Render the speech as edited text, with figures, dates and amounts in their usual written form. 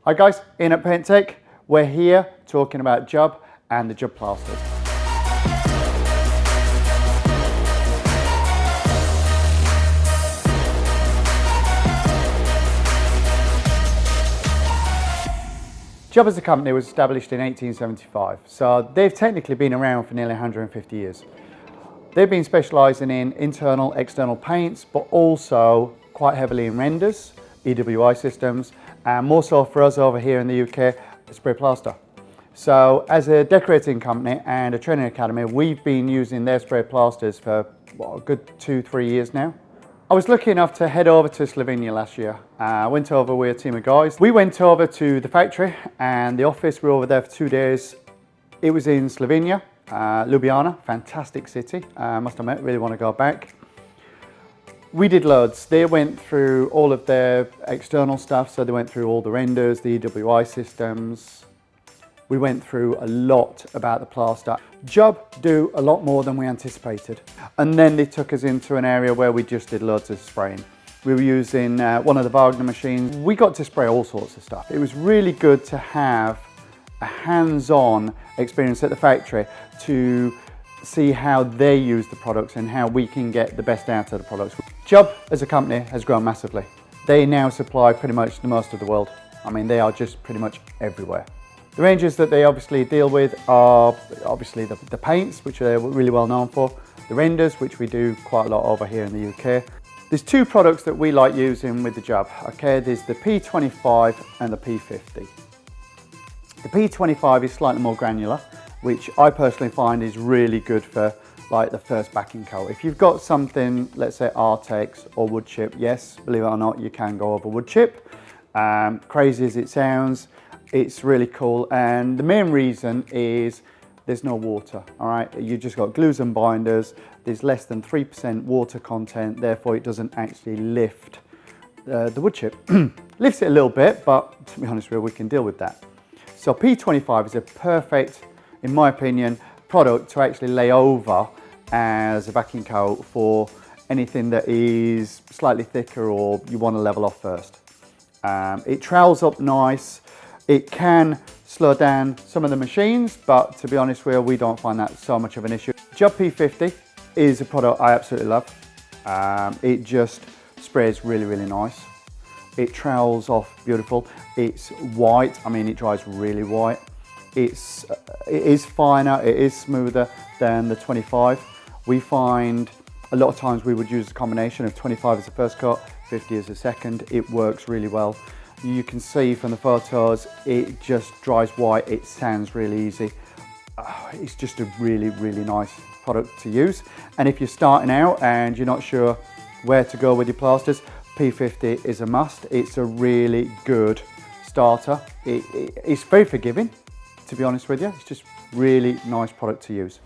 Hi guys, in at PaintTech, we're here talking about Jub and the Jub Plasters. Jub as a company was established in 1875, so they've technically been around for nearly 150 years. They've been specialising in internal, external paints, but also quite heavily in renders, EWI systems, and more so for us over here in the UK, spray plaster. So as a decorating company and a training academy, we've been using their spray plasters for a good 2-3 years now. I was lucky enough to head over to Slovenia last year. I went over with a team of guys. We went over to the factory and the office. We were over there for 2 days. It was in Slovenia, Ljubljana, fantastic city. Must admit, really want to go back. We did loads. They went through all of their external stuff, so they went through all the renders, the EWI systems. We went through a lot about the plaster. Jub do a lot more than we anticipated. And then they took us into an area where we just did loads of spraying. We were using one of the Wagner machines. We got to spray all sorts of stuff. It was really good to have a hands-on experience at the factory to see how they use the products and how we can get the best out of the products. Jub as a company has grown massively. They now supply pretty much the most of the world. I mean, they are just pretty much everywhere. The ranges that they obviously deal with are obviously the paints, which they're really well known for, the renders, which we do quite a lot over here in the UK. There's two products that we like using with the Jub, okay? There's the P25 and the P50. The P25 is slightly more granular, which I personally find is really good for like the first backing coat. If you've got something, let's say Artex or wood chip, yes, believe it or not, you can go over wood chip. Crazy as it sounds, it's really cool. And the main reason is there's no water, all right? You just got glues and binders. There's less than 3% water content, therefore it doesn't actually lift the wood chip. Lifts it a little bit, but to be honest with you, we can deal with that. So P25 is a perfect, in my opinion, product to actually lay over as a backing coat for anything that is slightly thicker or you want to level off first. It trowels up nice. It can slow down some of the machines, but to be honest with you, we don't find that so much of an issue. Jub P50 is a product I absolutely love. It just sprays really, really nice. It trowels off beautiful. It's white, I mean, it dries really white. It is finer, it is smoother than the 25. We find a lot of times we would use a combination of 25 as the first coat, 50 as the second. It works really well. You can see from the photos, it just dries white. It sounds really easy. It's just a really, really nice product to use. And if you're starting out and you're not sure where to go with your plasters, P50 is a must. It's a really good starter. It's very forgiving, to be honest with you. It's just really nice product to use.